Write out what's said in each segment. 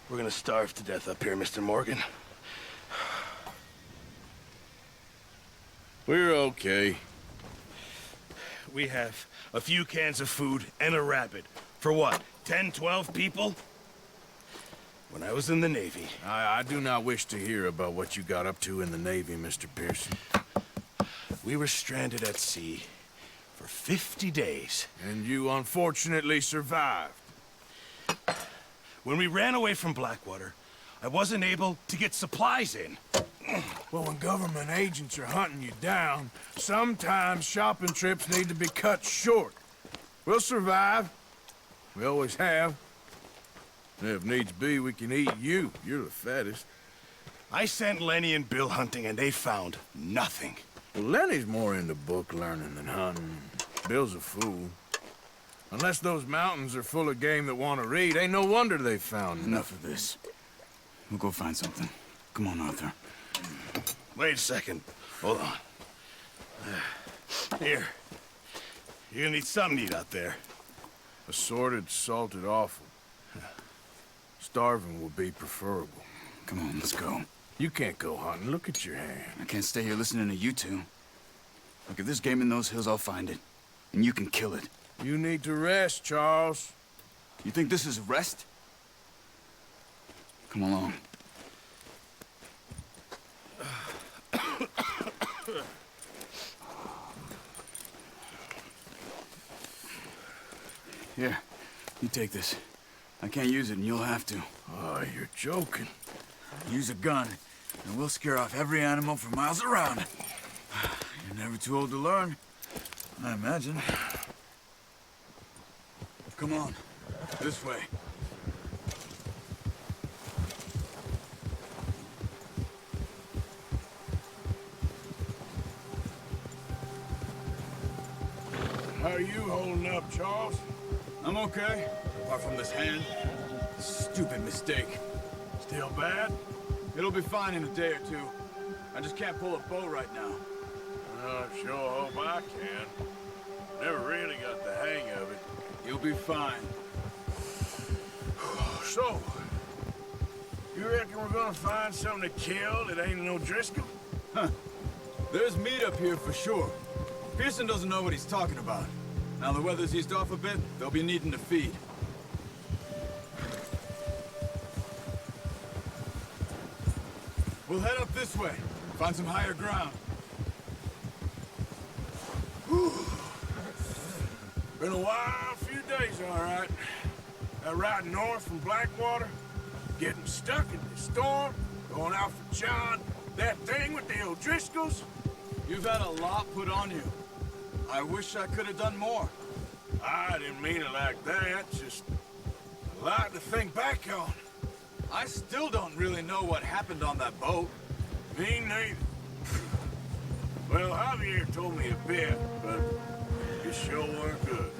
We're gonna starve to death up here, Mr. Morgan. We're okay. We have a few cans of food and a rabbit. For what, 10, 12 people? When I was in the Navy... I do not wish to hear about what you got up to in the Navy, Mr. Pearson. We were stranded at sea for 50 days. And you unfortunately survived. When we ran away from Blackwater, I wasn't able to get supplies in. Well, when government agents are hunting you down, sometimes shopping trips need to be cut short. We'll survive. We always have. And if needs be, we can eat you. You're the fattest. I sent Lenny and Bill hunting, and they found nothing. Well, Lenny's more into book learning than hunting. Bill's a fool. Unless those mountains are full of game that want to read, ain't no wonder they found Enough of this. We'll go find something. Come on, Arthur. Wait a second. Hold on. Here. You're gonna need something to eat out there. Assorted, salted offal. Starving will be preferable. Come on, let's go. You can't go hunting. Look at your hand. I can't stay here listening to you two. Look, if there's game in those hills, I'll find it. And you can kill it. You need to rest, Charles. You think this is rest? Come along. Here, you take this. I can't use it, and you'll have to. Oh, you're joking. Use a gun, and we'll scare off every animal for miles around. You're never too old to learn, I imagine. Come on, this way. How are you holding up, Charles? I'm okay, apart from this hand. This stupid mistake. Still bad? It'll be fine in a day or two. I just can't pull a bow right now. I sure hope I can. Never really got the hang of it. You'll be fine. So, you reckon we're gonna find something to kill that ain't no Driscoll? There's meat up here for sure. Pearson doesn't know what he's talking about. Now the weather's eased off a bit, they'll be needing to feed. We'll head up this way, find some higher ground. Whew. Been a wild few days, all right. That ride north from Blackwater, getting stuck in the storm, going out for John, that thing with the O'Driscolls. You've had a lot put on you. I wish I could have done more. I didn't mean it like that, just a lot to think back on. I still don't really know what happened on that boat. Me neither. Well, Javier told me a bit, but it sure weren't good.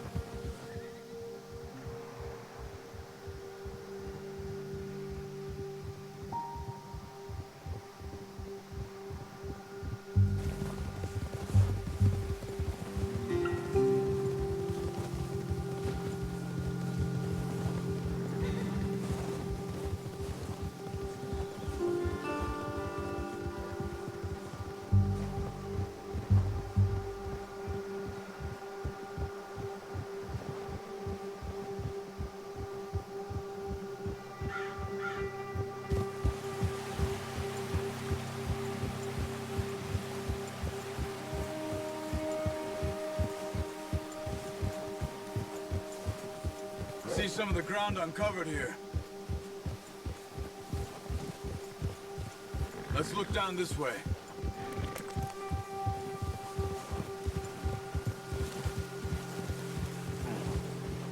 See some of the ground uncovered here. Let's look down this way.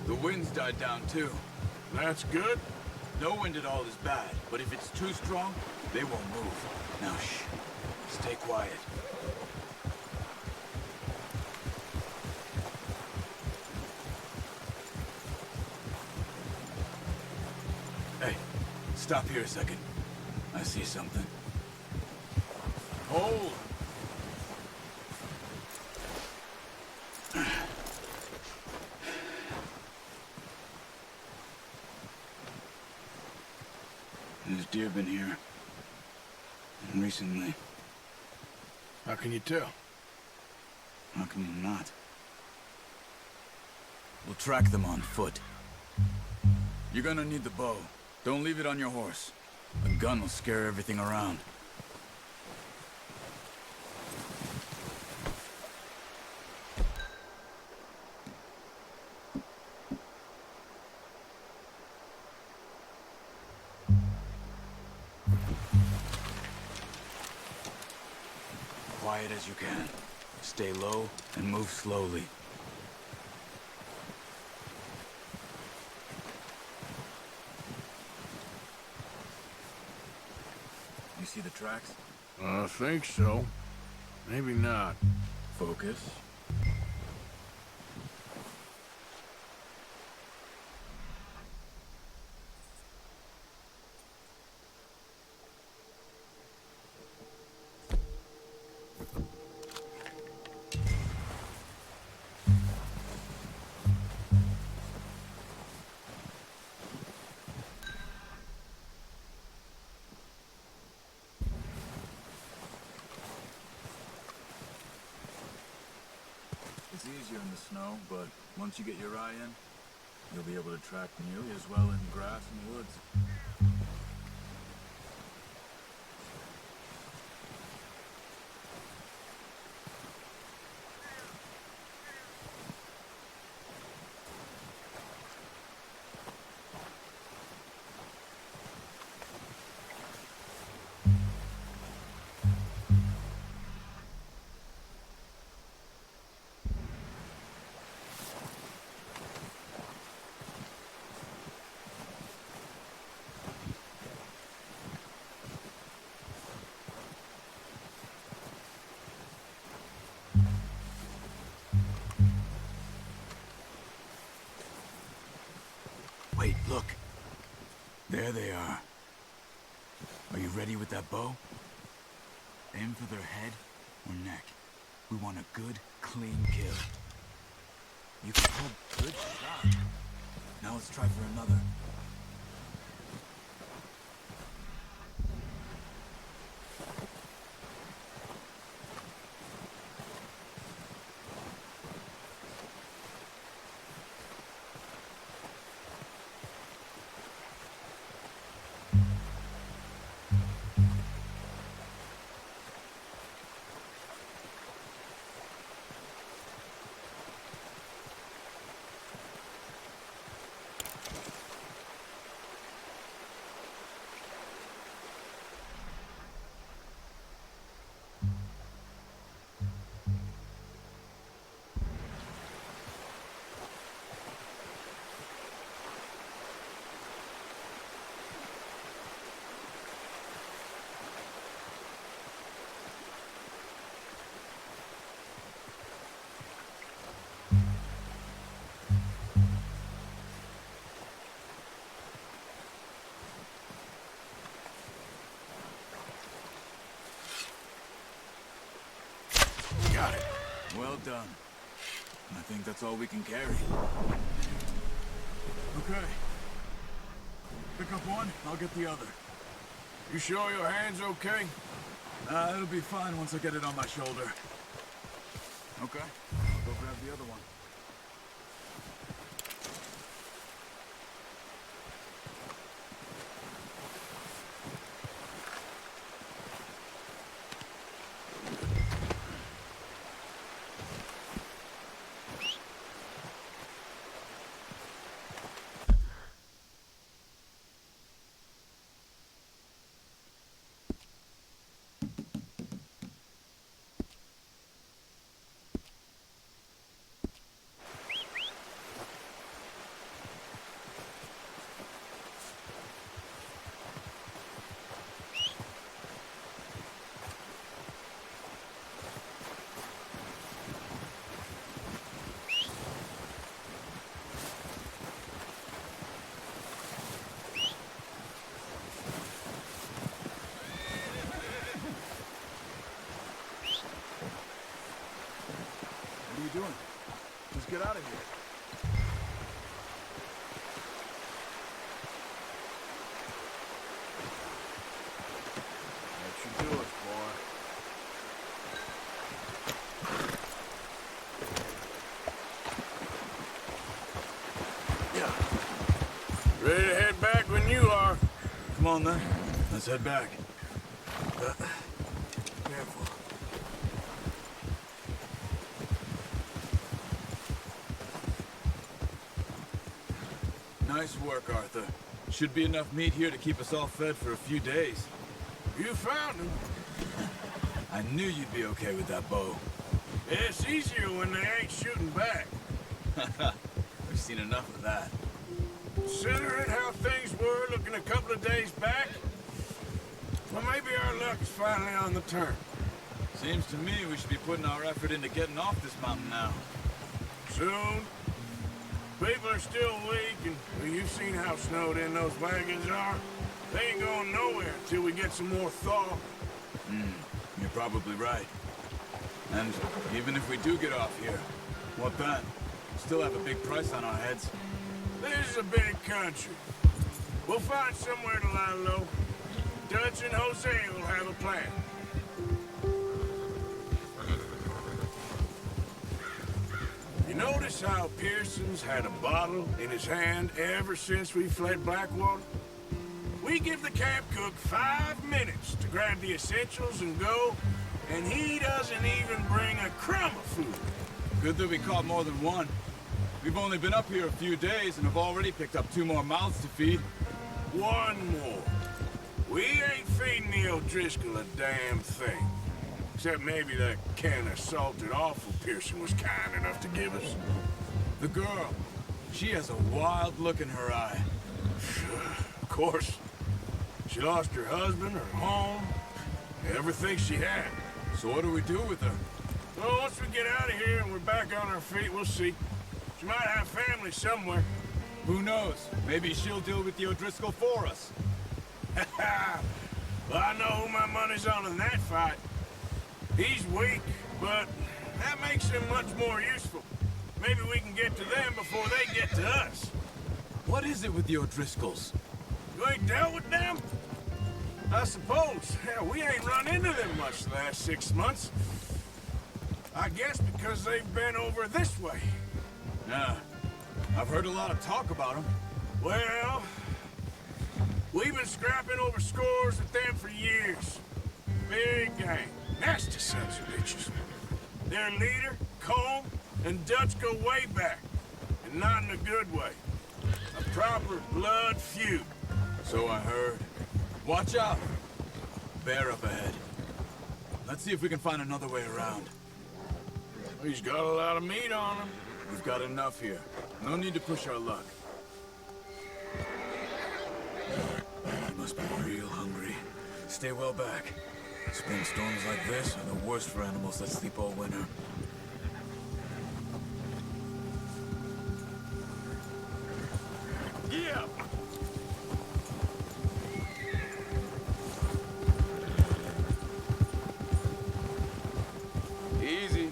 The wind's died down too. That's good. No wind at all is bad, but if it's too strong, they won't move. Now shh, stay quiet. Hey, stop here a second. I see something. Hold. deer been here. And recently. How can you tell? How can you not? We'll track them on foot. You're gonna need the bow. Don't leave it on your horse. A gun will scare everything around. Quiet as you can. Stay low and move slowly. You see the tracks? I think so. Maybe not. Focus. It's easier in the snow, but once you get your eye in, you'll be able to track nearly as well in grass and woods. Wait, look. There they are. Are you ready with that bow? Aim for their head or neck. We want a good, clean kill. You can hold good shot. Now let's try for another. Got it. Well done. I think that's all we can carry. Okay. Pick up one, I'll get the other. You sure your hand's okay? It'll be fine once I get it on my shoulder. Okay, I'll go grab the other one. What are you doing? Let's get out of here. Come on, then. Let's head back. Careful. Nice work, Arthur. Should be enough meat here to keep us all fed for a few days. You found him. I knew you'd be okay with that bow. It's easier when they ain't shooting back. We've seen enough of that. Considering how things were looking a couple of days back, well, maybe our luck is finally on the turn. Seems to me we should be putting our effort into getting off this mountain now. Soon. People are still weak, and well, you've seen how snowed in those wagons are. They ain't going nowhere until we get some more thaw. You're probably right. And even if we do get off here, what then? Still have a big price on our heads. This is a big country. We'll find somewhere to lie low. Dutch and Jose will have a plan. You notice how Pearson's had a bottle in his hand ever since we fled Blackwater? We give the camp cook 5 minutes to grab the essentials and go, and he doesn't even bring a crumb of food. Good that we caught more than one. We've only been up here a few days and have already picked up 2 more mouths to feed. One more. We ain't feeding the O'Driscoll a damn thing. Except maybe that can of salted offal Pearson was kind enough to give us. The girl, she has a wild look in her eye. Of course. She lost her husband, her home, everything she had. So what do we do with her? Well, once we get out of here and we're back on our feet, we'll see. She might have family somewhere. Who knows? Maybe she'll deal with the O'Driscoll for us. Well, I know who my money's on in that fight. He's weak, but that makes him much more useful. Maybe we can get to them before they get to us. What is it with the O'Driscolls? You ain't dealt with them? I suppose. Hell, we ain't run into them much the last 6 months. I guess because they've been over this way. Yeah, I've heard a lot of talk about them. Well, we've been scrapping over scores with them for years. Big gang. Nasty sons of bitches. Their leader, Combe, and Dutch go way back. And not in a good way. A proper blood feud. So I heard. Watch out! Bear up ahead. Let's see if we can find another way around. He's got a lot of meat on him. We've got enough here. No need to push our luck. He must be real hungry. Stay well back. Spring storms like this are the worst for animals that sleep all winter. Yeah! Easy.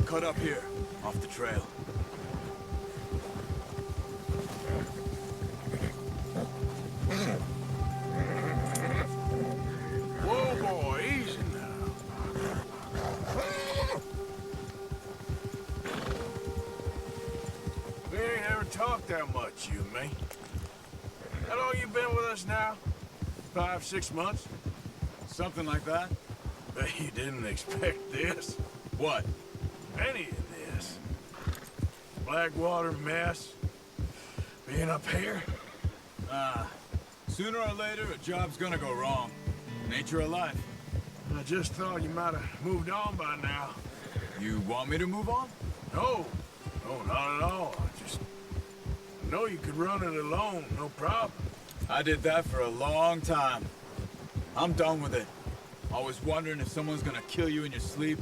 Cut up here, off the trail. Whoa, boy, easy now. We ain't ever talked that much, you and me. How long you been with us now? 5, 6 months? Something like that? Bet you didn't expect this. What? Any of this. Blackwater mess. Being up here. Sooner or later, a job's gonna go wrong. Nature of life. I just thought you might have moved on by now. You want me to move on? No. No, not at all. I know you could run it alone, no problem. I did that for a long time. I'm done with it. Always wondering if someone's gonna kill you in your sleep.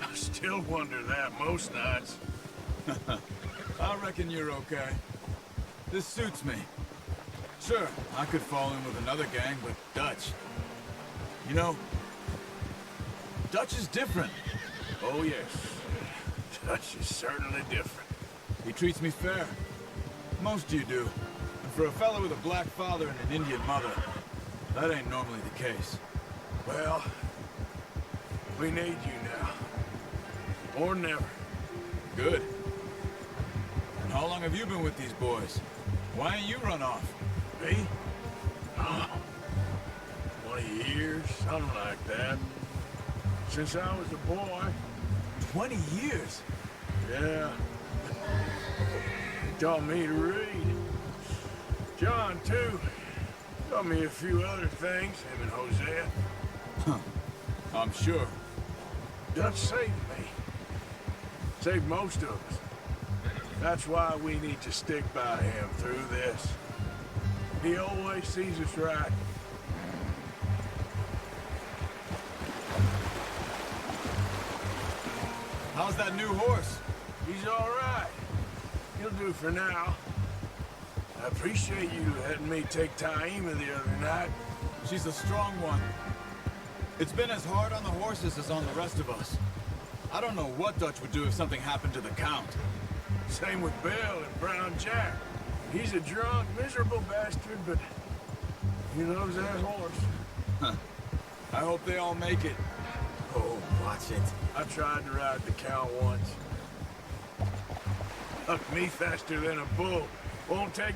I still wonder that most nights. I reckon you're okay. This suits me. Sure, I could fall in with another gang, but Dutch... You know, Dutch is different. Oh, yes. Dutch is certainly different. He treats me fair. Most you do. And for a fellow with a black father and an Indian mother, that ain't normally the case. Well, we need you now. Or never. Good. And how long have you been with these boys? Why ain't you run off? Me? 20 years, something like that. Since I was a boy. 20 years? Yeah. He taught me to read. John, too. Taught me a few other things, him and Hosea. Huh. I'm sure. Dutch saved me. Saved most of us. That's why we need to stick by him through this. He always sees us right. How's that new horse? He's all right. He'll do for now. I appreciate you letting me take Taima the other night. She's a strong one. It's been as hard on the horses as on the rest of us. I don't know what Dutch would do if something happened to the Count. Same with Bill and Brown Jack. He's a drunk, miserable bastard, but he loves that horse. Huh. I hope they all make it. Oh, watch it. I tried to ride the Count once. Hucked me faster than a bull. Won't take...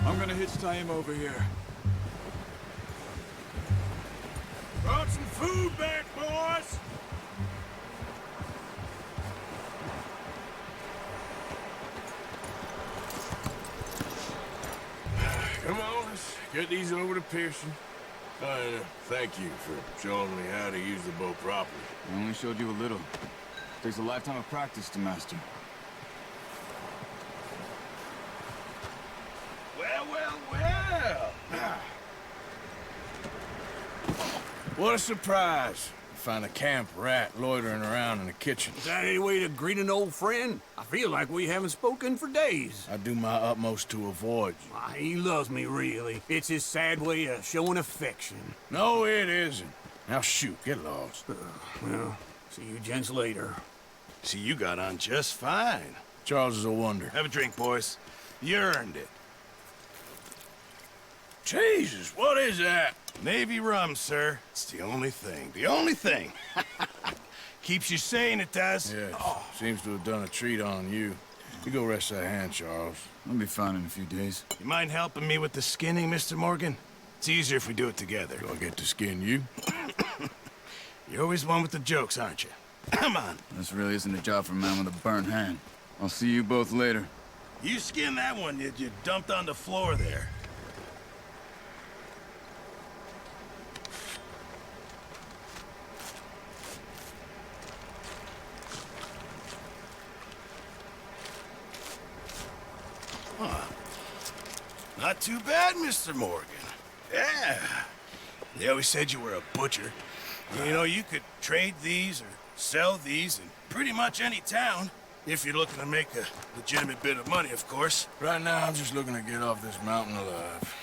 I'm gonna hitch tie him over here. Brought some food back, boys! Come on, let's get these over to Pearson. Thank you for showing me how to use the bow properly. I only showed you a little. Takes a lifetime of practice to master. Well, well, well. What a surprise. Find a camp rat loitering around in the kitchen. Is that any way to greet an old friend? I feel like we haven't spoken for days. I do my utmost to avoid you. Why, he loves me, really. It's his sad way of showing affection. No, it isn't. Now shoot, get lost. Well, see you gents later. See, you got on just fine. Charles is a wonder. Have a drink, boys. You earned it. Jesus, what is that? Navy rum, sir. It's the only thing. The only thing. Keeps you sane, it does. Yes, seems to have done a treat on you. You go rest that hand, Charles. I'll be fine in a few days. You mind helping me with the skinning, Mr. Morgan? It's easier if we do it together. Do I get to skin you? You're always one with the jokes, aren't you? Come on. This really isn't a job for a man with a burnt hand. I'll see you both later. You skinned that one you dumped on the floor there. Not too bad, Mr. Morgan. Yeah. They always said you were a butcher. You know, you could trade these or sell these in pretty much any town. If you're looking to make a legitimate bit of money, of course. Right now, I'm just looking to get off this mountain alive.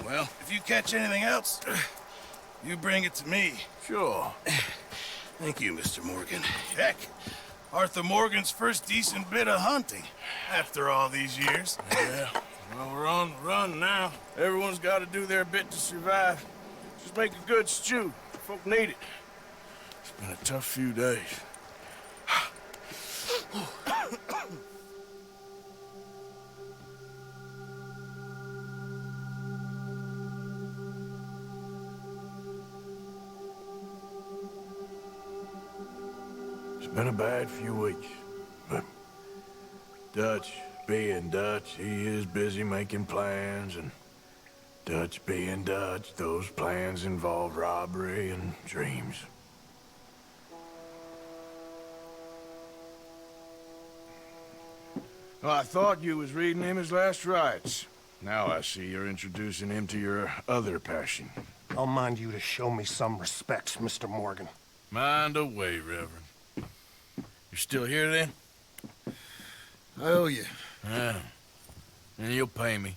Well, if you catch anything else, you bring it to me. Sure. Thank you, Mr. Morgan. Heck, Arthur Morgan's first decent bit of hunting after all these years. Yeah. Well, we're on the run now. Everyone's got to do their bit to survive. Just make a good stew. Folk need it. It's been a tough few days. It's been a bad few weeks, but Dutch being Dutch, he is busy making plans, and Dutch being Dutch, those plans involve robbery and dreams. Well, I thought you was reading him his last rites. Now I see you're introducing him to your other passion. I'll mind you to show me some respect, Mr. Morgan. Mind away, Reverend. You're still here, then? I owe you. Yeah. And you'll pay me.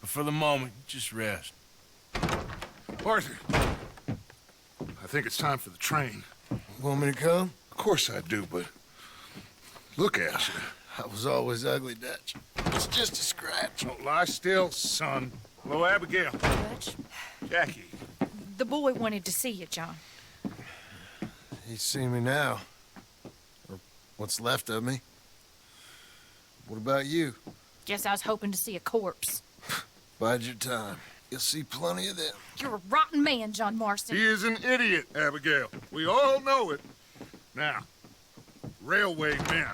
But for the moment, just rest. Arthur, I think it's time for the train. Want me to come? Of course I do, but look at you. I was always ugly, Dutch. It's just a scratch. Don't lie still, son. Hello, Abigail. Dutch, Jackie. the boy wanted to see you, John. He's seen me now. Or what's left of me. What about you? Guess I was hoping to see a corpse. Bide your time. You'll see plenty of them. You're a rotten man, John Marston. He is an idiot, Abigail. We all know it. Now, railway men.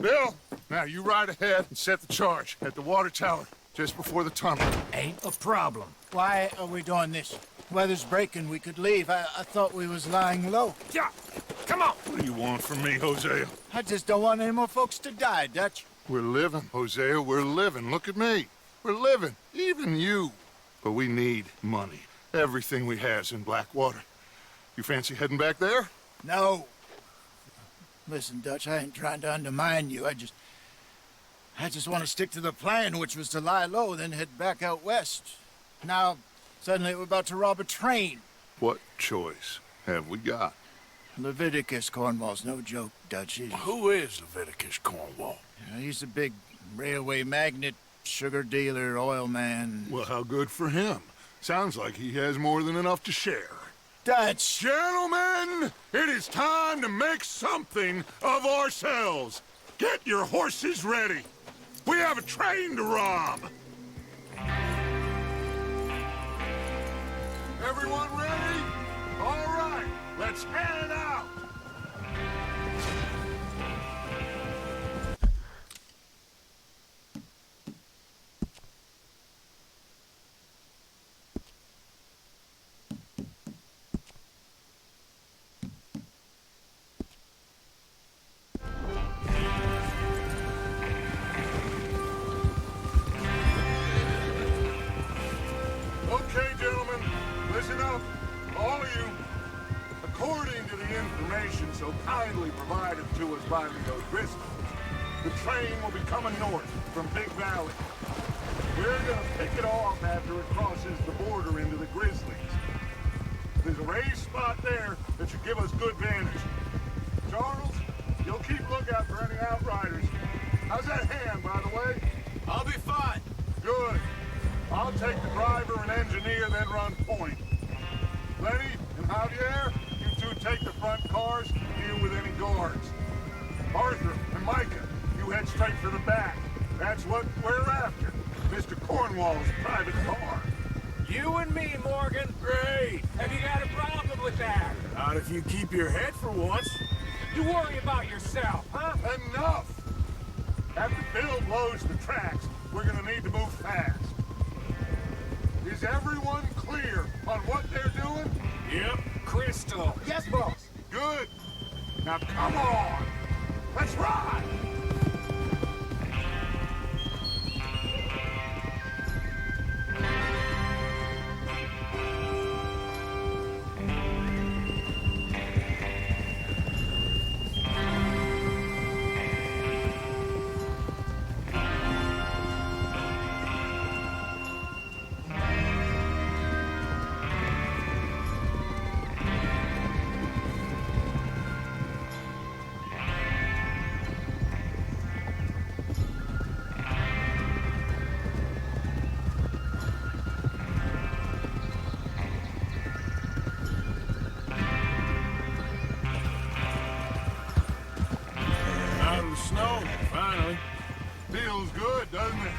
Bill, now you ride ahead and set the charge at the water tower just before the tunnel. Ain't a problem. Why are we doing this? Weather's breaking, we could leave. I thought we was lying low. Yeah, come on. What do you want from me, Hosea? I just don't want any more folks to die, Dutch. We're living, Hosea, we're living. Look at me. We're living, even you. But we need money. Everything we has in Blackwater. You fancy heading back there? No. Listen, Dutch, I ain't trying to undermine you. I just want to stick to the plan, which was to lie low, then head back out west. Now, suddenly we're about to rob a train. What choice have we got? Leviticus Cornwall's no joke, Dutch. Who is Leviticus Cornwall? He's a big railway magnate, sugar dealer, oil man. Well, how good for him. Sounds like he has more than enough to share. Dutch! Gentlemen, it is time to make something of ourselves. Get your horses ready. We have a train to rob. Everyone ready? All right, let's head out. Okay, gentlemen, listen up, all of you. According to the information so kindly provided to us by the O'Driscolls, the train will be coming north from Big Valley. We're gonna pick it off after it crosses the border into the Grizzlies. There's a raised spot there that should give us good vantage. Charles, you'll keep lookout for any outriders. How's that hand, by the way? I'll be fine. Good. I'll take the driver and engineer, then run point. Lenny and Javier, you two take the front cars and deal with any guards. Arthur and Micah, you head straight for the back. That's what we're after. Mr. Cornwall's private car. You and me, Morgan. Great. Have you got a problem with that? Not if you keep your head for once. You worry about yourself, huh? Enough! After Bill blows the tracks, we're gonna need to move fast. Is everyone clear on what they're doing? Yep. Crystal. Yes, boss. Good. Now come on. Let's ride. Out of the snow, finally. Feels good, doesn't it?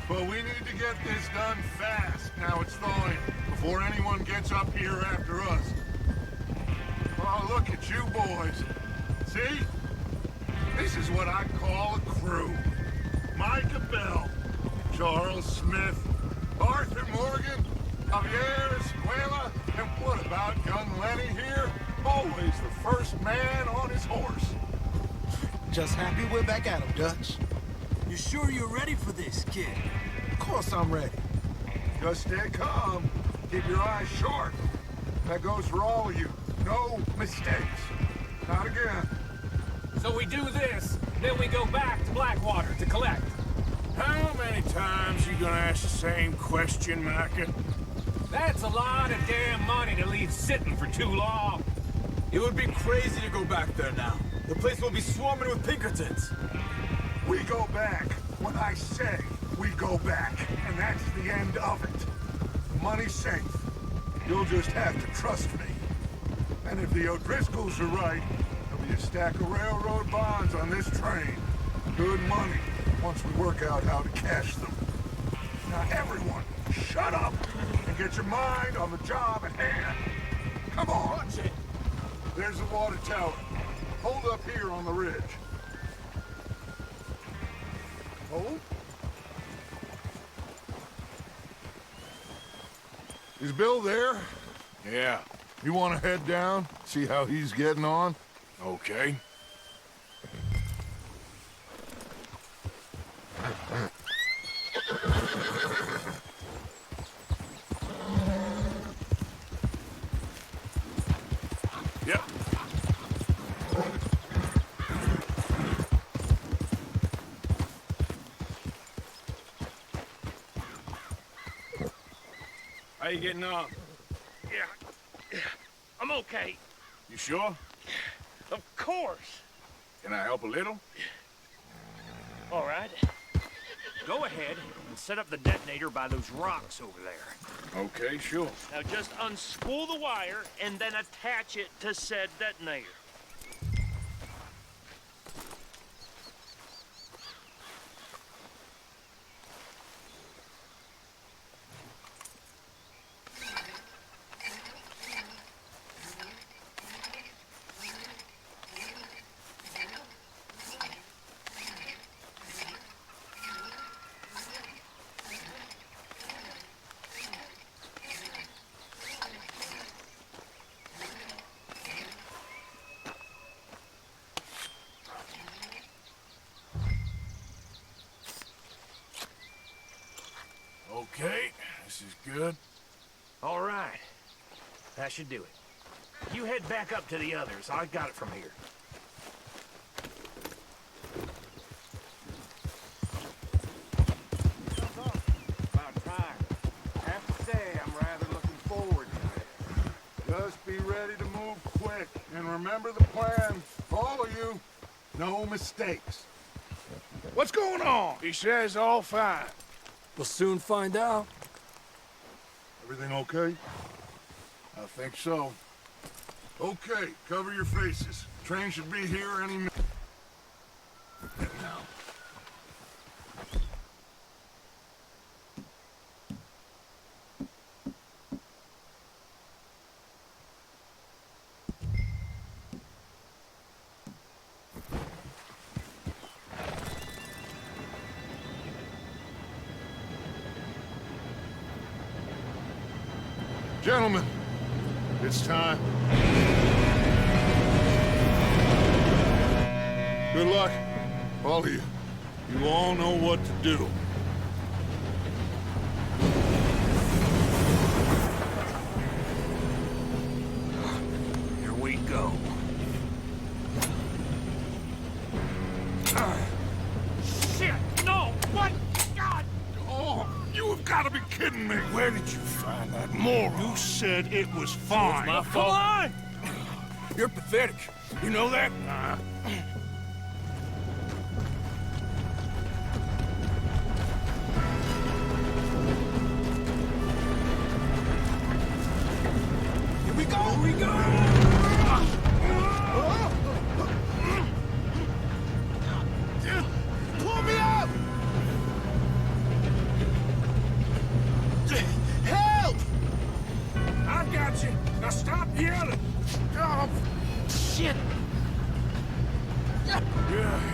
But we need to get this done fast. Now it's thawing, before anyone gets up here after us. Oh, look at you boys. See? This is what I call a crew. Micah Bell, Charles Smith, Arthur Morgan, Javier Escuela, and what about young Lenny here? Always the first man on his horse. Just happy we're back at 'em, Dutch. You sure you're ready for this, kid? Of course I'm ready. Just stay calm. Keep your eyes sharp. That goes for all of you. No mistakes. Not again. So we do this, then we go back to Blackwater to collect. How many times you gonna ask the same question, Micah? That's a lot of damn money to leave sitting for too long. It would be crazy to go back there now. The place will be swarming with Pinkertons. We go back when I say we go back, and that's the end of it. Money's safe. You'll just have to trust me. And if the O'Driscolls are right, there'll be a stack of railroad bonds on this train. Good money, once we work out how to cash them. Now everyone, shut up and get your mind on the job at hand. Come on. Watch it. There's the water tower. Hold up here on the ridge. Hold. Is Bill there? Yeah, You want to head down, see how he's getting on? okay. Yep. How you getting on? Yeah, I'm okay. You sure? Of course. Can I help a little? All right. Go ahead and set up the detonator by those rocks over there. Okay, sure. Now just unspool the wire and then attach it to said detonator. Okay, this is good. All right. That should do it. You head back up to the others. I got it from here. About time. I have to say, I'm rather looking forward to it. Just be ready to move quick, and remember the plan. All of you, no mistakes. What's going on? He says all fine. We'll soon find out. Everything okay? I think so. Okay, cover your faces. Train should be here any minute. Gentlemen, it's time. Good luck, all of you. You all know what to do. Here we go. Shit! No! What? God! Oh, you have got to be kidding me. Where did you find that moron? You said it was fine. My fault. Come on! You're pathetic. You know that? Here we go! Here we go! Pull me up! Help! I got you. Now stop yelling. Oh, shit. Yeah,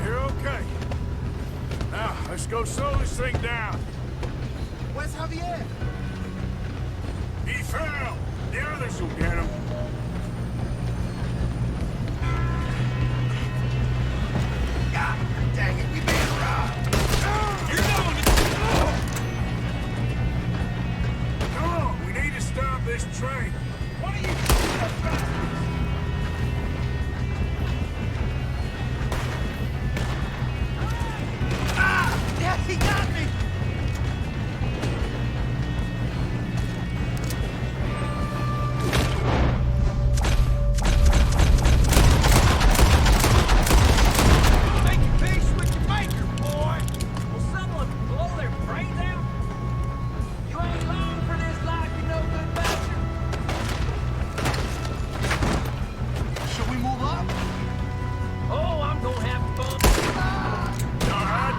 you're okay. Now, let's go slow this thing down. Where's Javier? He fell. The others will get him. God dang it, we being robbed. You're going to... Come on, we need to stop this train. What are you doing about it? Yeah, he got me! Make your peace with your maker, boy! Will someone blow their brains out? You ain't long for this life, you know good bastard. Should we move up? Oh, I'm gonna have fun. You all right?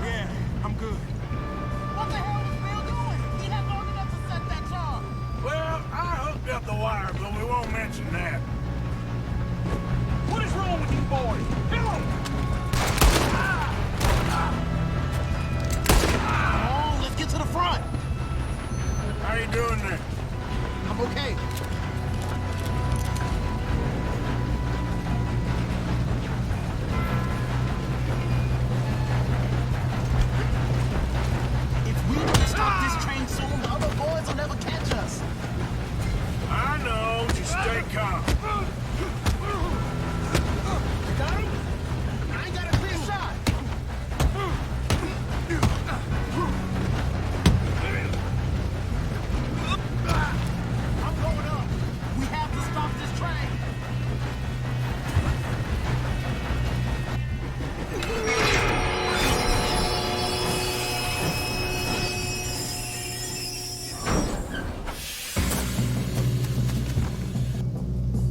Yeah, I'm good. What the hell was Bill doing? He had long enough to set that charge. Well, I hooked up the wire, but we won't mention that. What is wrong with you boys? Bill! Oh, let's get to the front. How you doing there? I'm okay. If we don't stop this train soon, the other boys will never catch us. I know, just stay calm. You got him? I ain't got a clear shot. I'm going up. We have to stop this train.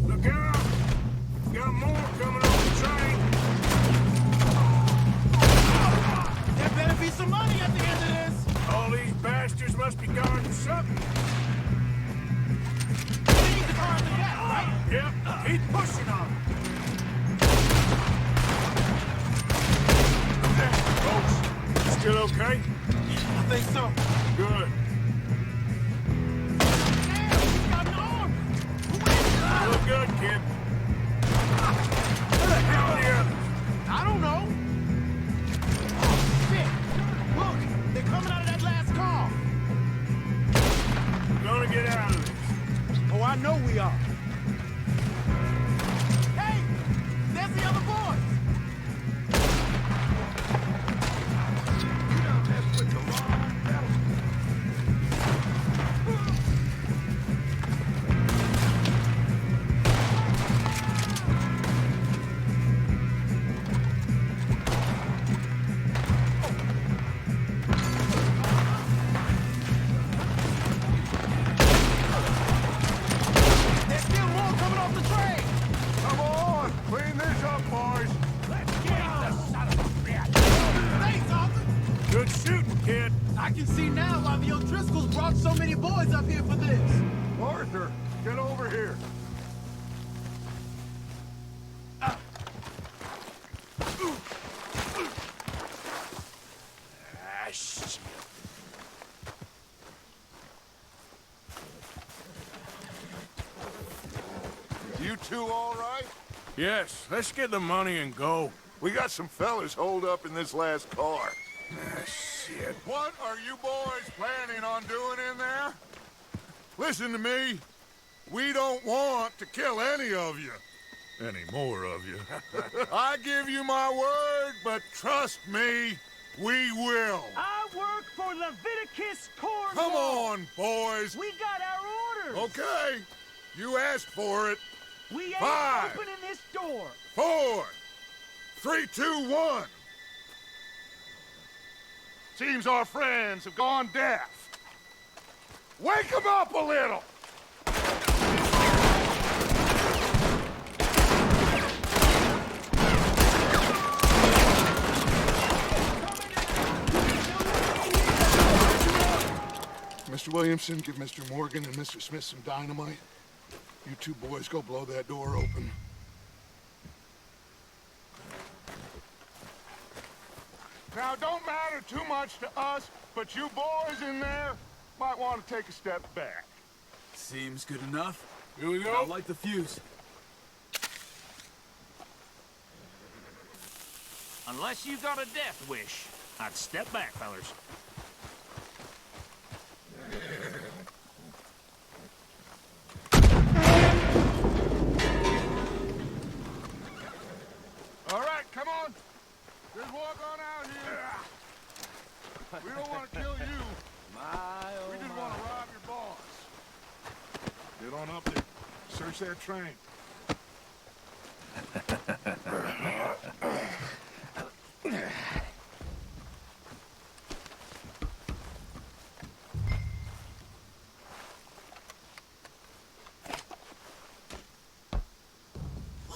Look out! Got more coming on the train. There better be some money at the end of this. All these bastards must be guarding something. We need the car in the back, right? Yep, keep pushing on 'em. Folks, still okay? I think so. Good. Damn, he's got an arm. Who is it? Look good, kid. Where the hell are the others? I don't know. Oh, shit. Look, they're coming out of that last car. get out of this. Oh, I know we are. Hey! There's the other boys! There's still more coming off the train! Come on, clean this up, boys. Let's get the son of a bitch! Thanks, Arthur! Good shooting, kid. I can see now why the O'Driscolls brought so many boys up here for this. Arthur, get over here. Ah, shit. You two all right? Yes, let's get the money and go. We got some fellas holed up in this last car. Ah, shit. What are you boys planning on doing in there? Listen to me. We don't want to kill any of you. Any more of you. I give you my word, but trust me, we will. I work for Leviticus Corps. Come on, boys. We got our orders. Okay. You asked for it. We ain't 5, opening this door. 4, 3, 2, 1. Seems our friends have gone deaf. Wake them up a little! Mr. Williamson, give Mr. Morgan and Mr. Smith some dynamite. You two boys go blow that door open. Now, it don't matter too much to us, but you boys in there might want to take a step back. Seems good enough. Here we go. I'll light the fuse. Unless you got a death wish, I'd step back, fellers. All right, come on. Just walk on out here. We don't want to kill you. We just want to rob your boss. Get on up there. Search that train.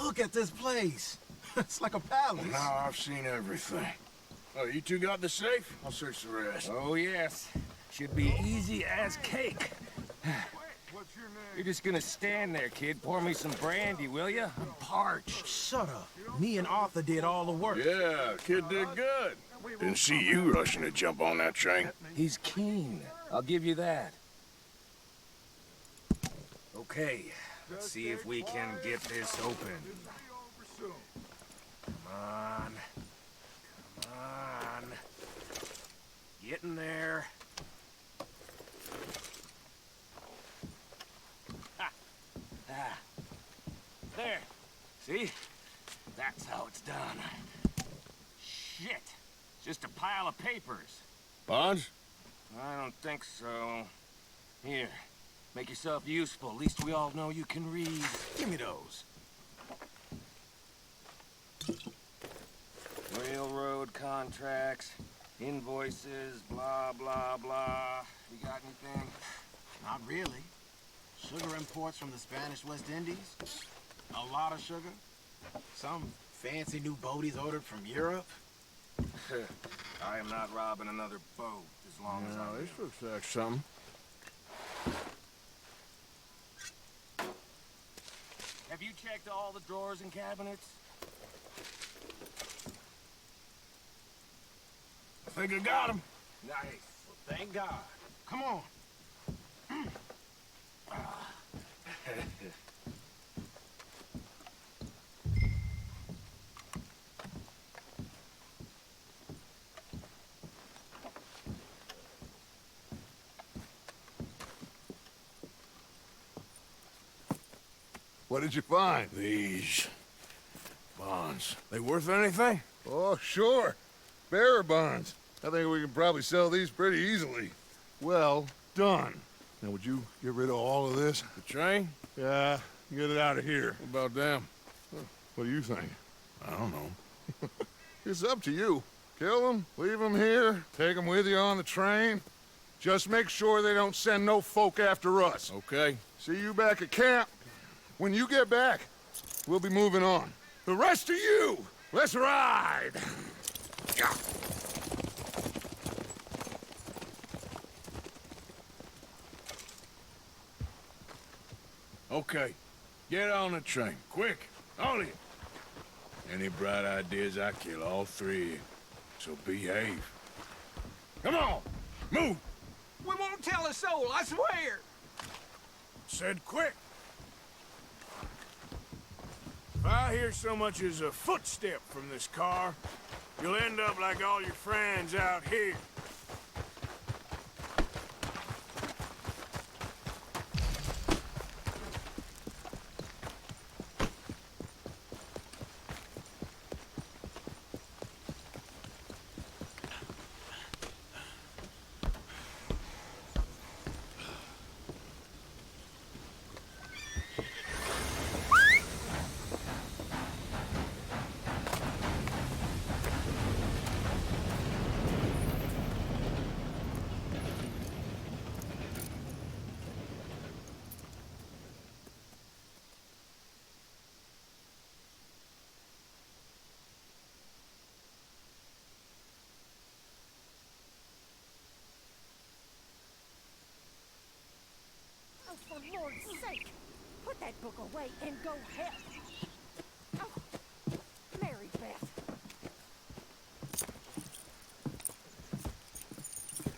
Look at this place. It's like a palace. Now I've seen everything. Oh, you two got the safe? I'll search the rest. Oh, yes. Should be easy as cake. What's your name? You're just gonna stand there, kid. Pour me some brandy, will ya? I'm parched. Shut up. Me and Arthur did all the work. Yeah, kid did good. Didn't see you rushing to jump on that train. He's keen. I'll give you that. Okay, let's see if we can get this open. Come on. Come on. Get in there. Ha. Ah. There. See? That's how it's done. Shit. Just a pile of papers. Bonds? I don't think so. Here. Make yourself useful. At least we all know you can read. Give me those. Railroad contracts, invoices, blah, blah, blah. You got anything? Not really. Sugar imports from the Spanish West Indies. A lot of sugar. Some fancy new boat he's ordered from Europe. I am not robbing another boat as long as I'm this looks like something. Have you checked all the drawers and cabinets? I think I got him. Nice. Well, thank God. Come on. What did you find? These bonds. They worth anything? Oh, sure. Bearer bonds. I think we can probably sell these pretty easily. Well done. Now, would you get rid of all of this? The train? Yeah, get it out of here. What about them? What do you think? I don't know. It's up to you. Kill them, leave them here, take them with you on the train. Just make sure they don't send no folk after us. Okay. See you back at camp. When you get back, we'll be moving on. The rest of you, let's ride! Okay. Get on the train. Quick. All of you. Any bright ideas, I kill all three of you. So behave. Come on! Move! We won't tell a soul, I swear! Said quick. If I hear so much as a footstep from this car, you'll end up like all your friends out here. Oh, for Lord's sake! Put that book away and go help! Oh, Mary Beth.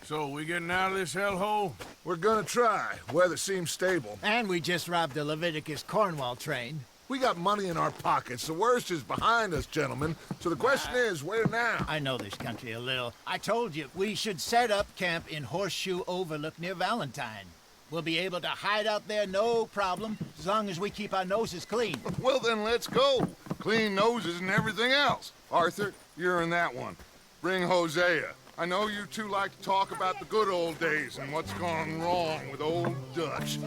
So, we getting out of this hellhole? We're gonna try. Weather seems stable. And we just robbed the Leviticus Cornwall train. We got money in our pockets. The worst is behind us, gentlemen. So the question is, where now? I know this country a little. I told you, we should set up camp in Horseshoe Overlook near Valentine. We'll be able to hide out there no problem, as long as we keep our noses clean. Well, then let's go. Clean noses and everything else. Arthur, you're in that one. Bring Hosea. I know you two like to talk about the good old days and what's gone wrong with old Dutch.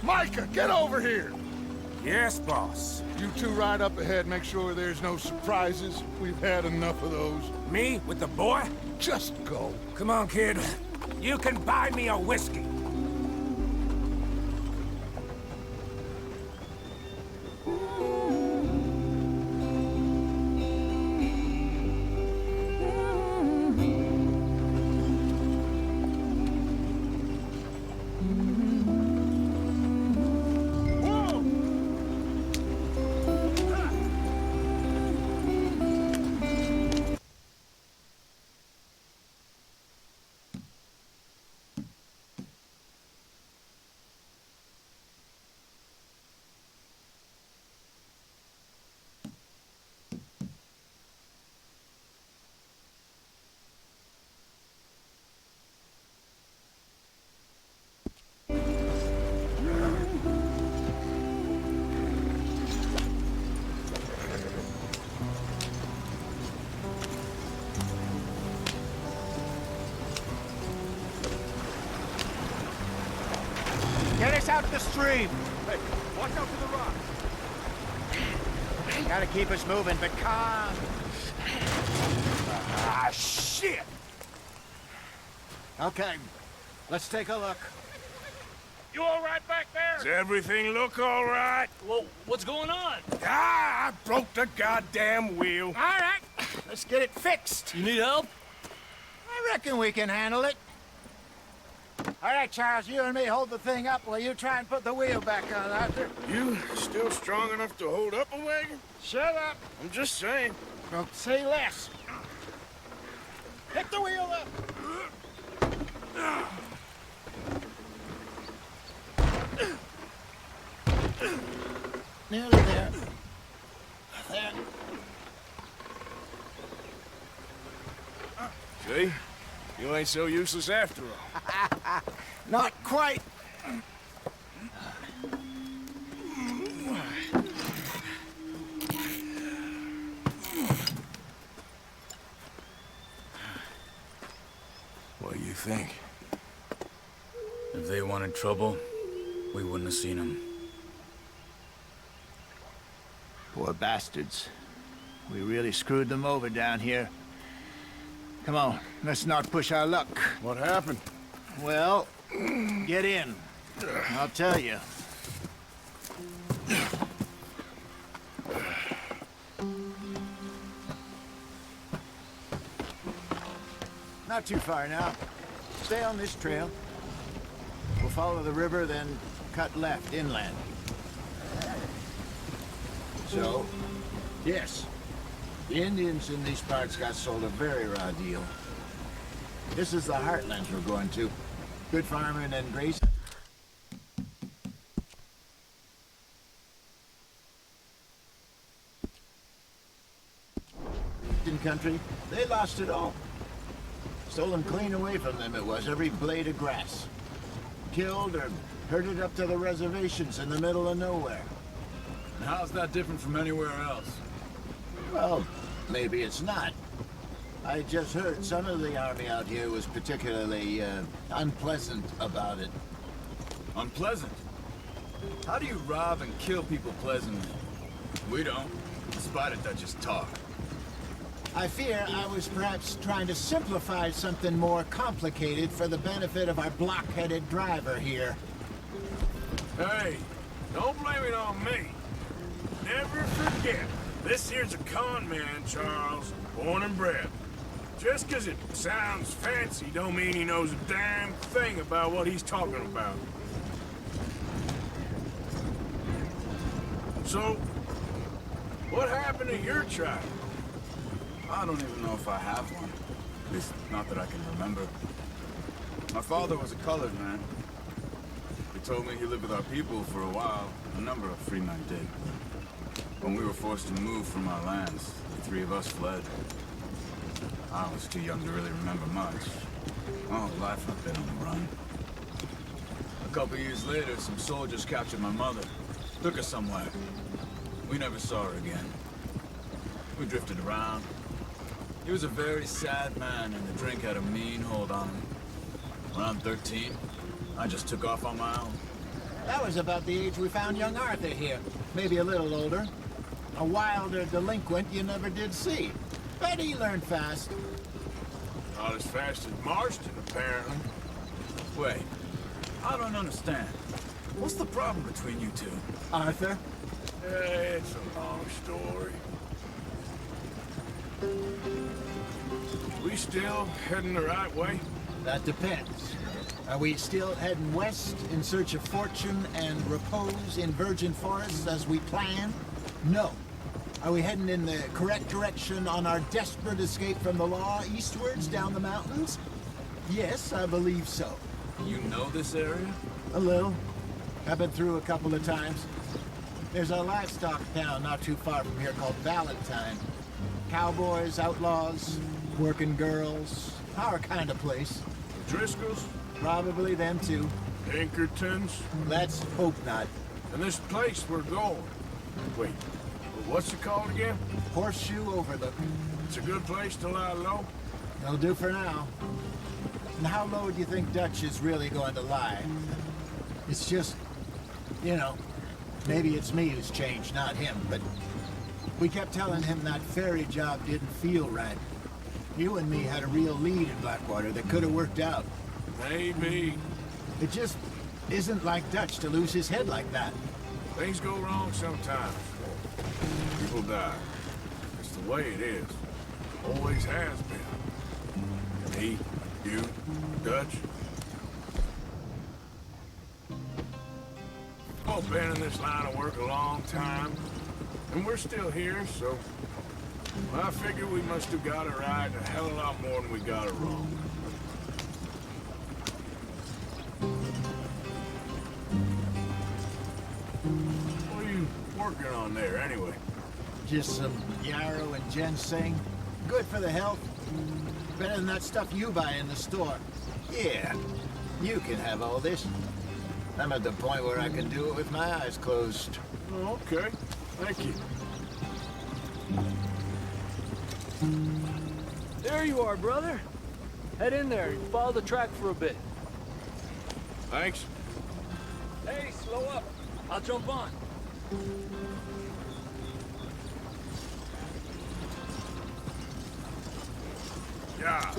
Micah, get over here! Yes, boss. You two ride up ahead, make sure there's no surprises. We've had enough of those. Me with the boy? Just go. Come on, kid. You can buy me a whiskey. out the stream. Hey, watch out for the rocks. Gotta keep us moving, but calm. Ah, shit! Okay, let's take a look. You all right back there? Does everything look all right? Well, what's going on? Ah, I broke the goddamn wheel. All right, let's get it fixed. You need help? I reckon we can handle it. All right, Charles, you and me hold the thing up while you try and put the wheel back on, Arthur. You still strong enough to hold up a wagon? Shut up. I'm just saying. Don't say less. Pick the wheel up. Nearly there. There. See? You ain't so useless after all. Not quite. What do you think? If they wanted trouble, we wouldn't have seen them. Poor bastards. We really screwed them over down here. Come on, let's not push our luck. What happened? Well, get in. I'll tell you. Not too far now. Stay on this trail. We'll follow the river, then cut left inland. So, yes, the Indians in these parts got sold a very raw deal. This is the heartlands we're going to. Good farming and grazing. In country, they lost it all. Stolen clean away from them it was, every blade of grass. Killed or herded up to the reservations in the middle of nowhere. And how's that different from anywhere else? Well, maybe it's not. I just heard some of the army out here was particularly, unpleasant about it. Unpleasant? How do you rob and kill people pleasantly? We don't, despite it, that just talk. I fear I was perhaps trying to simplify something more complicated for the benefit of our block-headed driver here. Hey, don't blame it on me. Never forget, this here's a con man, Charles, born and bred. Just 'cause it sounds fancy don't mean he knows a damn thing about what he's talking about. So, what happened to your tribe? I don't even know if I have one. At least, not that I can remember. My father was a colored man. He told me he lived with our people for a while. A number of free men did. When we were forced to move from our lands, the three of us fled. I was too young to really remember much. My whole life I've been on the run. A couple years later, some soldiers captured my mother. Took her somewhere. We never saw her again. We drifted around. He was a very sad man, and the drink had a mean hold on him. Around 13, I just took off on my own. That was about the age we found young Arthur here. Maybe a little older. A wilder delinquent you never did see. But he learned fast. Not as fast as Marston, apparently. Wait, I don't understand. What's the problem between you two? Arthur? It's a long story. We still heading the right way? That depends. Are we still heading west in search of fortune and repose in virgin forests as we planned? No. Are we heading in the correct direction on our desperate escape from the law eastwards down the mountains? Yes, I believe so. You know this area? A little. I've been through a couple of times. There's a livestock town not too far from here called Valentine. Cowboys, outlaws, working girls, our kind of place. The Driscolls? Probably them too. Pinkertons? Let's hope not. And this place we're going. Wait, what's it called again? Horseshoe Overlook. It's a good place to lie low? It'll do for now. And how low do you think Dutch is really going to lie? It's just You know, maybe it's me who's changed, not him, but we kept telling him that ferry job didn't feel right. You and me had a real lead in Blackwater that could have worked out. Maybe. It just isn't like Dutch to lose his head like that. Things go wrong sometimes. People die. It's the way it is. Always has been. Me, you, Dutch. All been in this line of work a long time, and we're still here, so well, I figure we must have got it right a hell of a lot more than we got it wrong. What are you working on there, anyway? Just some yarrow and ginseng. Good for the health. Better than that stuff you buy in the store. Yeah, you can have all this. I'm at the point where I can do it with my eyes closed. Oh, okay. Thank you. There you are, brother. Head in there. Follow the track for a bit. Thanks. Hey, slow up. I'll jump on. Yeah.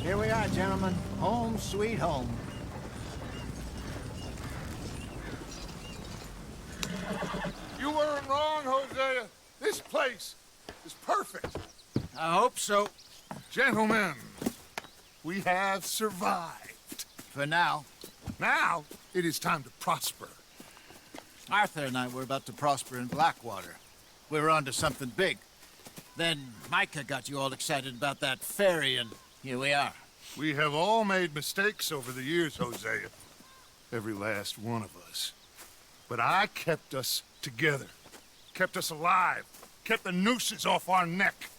Here we are, gentlemen. Home sweet home. You weren't wrong, Hosea. This place is perfect. I hope so. Gentlemen, we have survived. For now. Now, it is time to prosper. Arthur and I were about to prosper in Blackwater. We were onto something big. Then Micah got you all excited about that ferry, and here we are. We have all made mistakes over the years, Hosea. Every last one of us. But I kept us together. Kept us alive. Kept the nooses off our neck.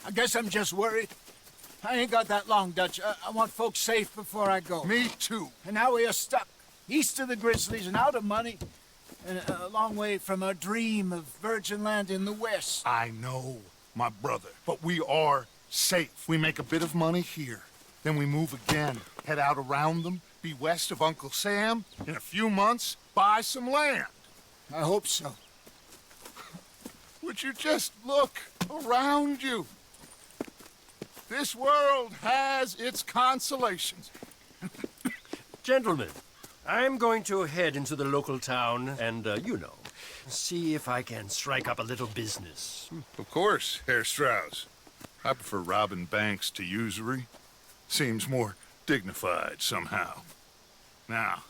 I guess I'm just worried. I ain't got that long, Dutch. I want folks safe before I go. Me too. And now we are stuck. East of the Grizzlies and out of money. And a long way from our dream of virgin land in the west. I know, my brother. But we are safe. We make a bit of money here. Then we move again. Head out around them. Be west of Uncle Sam. In a few months, buy some land. I hope so. Would you just look around you? This world has its consolations. Gentlemen, I'm going to head into the local town and, you know, see if I can strike up a little business. Of course, Herr Strauss. I prefer robbing banks to usury. Seems more dignified somehow. Now,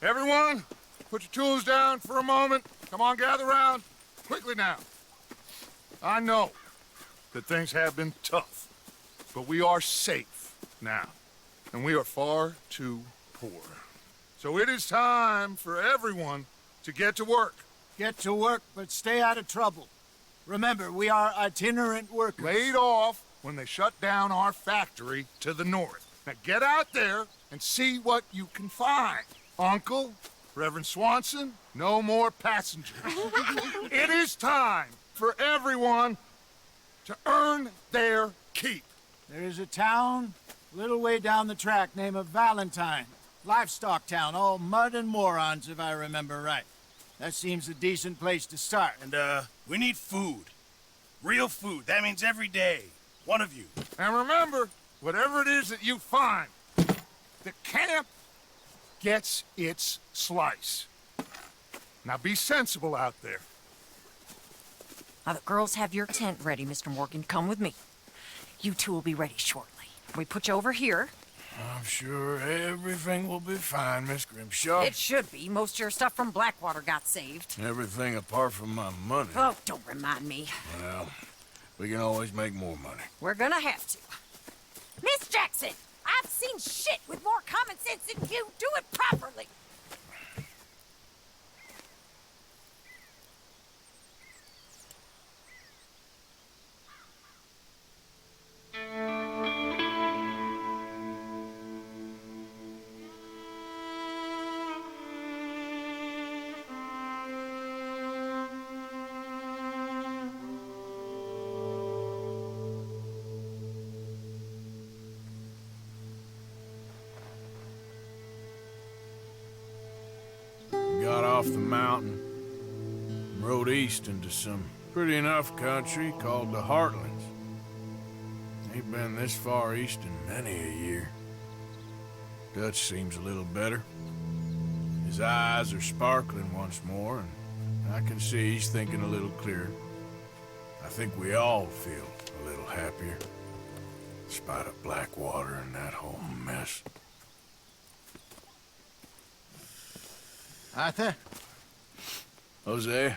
everyone, put your tools down for a moment. Come on, gather round. Quickly now. I know that things have been tough, but we are safe now, and we are far too poor. So it is time for everyone to get to work. Get to work, but stay out of trouble. Remember, we are itinerant workers. Laid off when they shut down our factory to the north. Now get out there and see what you can find. Uncle, Reverend Swanson, no more passengers. It is time for everyone to earn their keep. There is a town a little way down the track named Valentine. Livestock town, all mud and morons, if I remember right. That seems a decent place to start. And, we need food. Real food. That means every day. One of you. And remember, whatever it is that you find, the camp gets its slice. Now be sensible out there. Now the girls have your tent ready, Mr. Morgan. Come with me. You two will be ready shortly. We put you over here. I'm sure everything will be fine, Miss Grimshaw. It should be. Most of your stuff from Blackwater got saved. Everything apart from my money. Oh, don't remind me. Well, we can always make more money. We're gonna have to. Miss Jackson, I've seen shit with more common sense than you. Do it properly. Got off the mountain, and rode east into some pretty enough country called the Heartlands. Ain't been this far east in many a year. Dutch seems a little better. His eyes are sparkling once more, and I can see he's thinking a little clearer. I think we all feel a little happier, in spite of Blackwater and that whole mess. Arthur? Jose?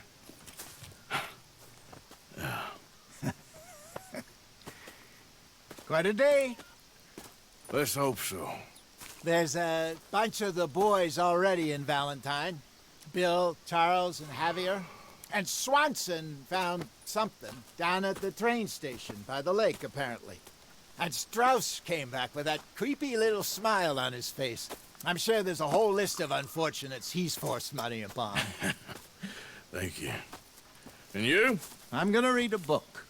Quite a day. Let's hope so. There's a bunch of the boys already in Valentine. Bill, Charles, and Javier. And Swanson found something down at the train station by the lake, apparently. And Strauss came back with that creepy little smile on his face. I'm sure there's a whole list of unfortunates he's forced money upon. Thank you. And you? I'm gonna read a book.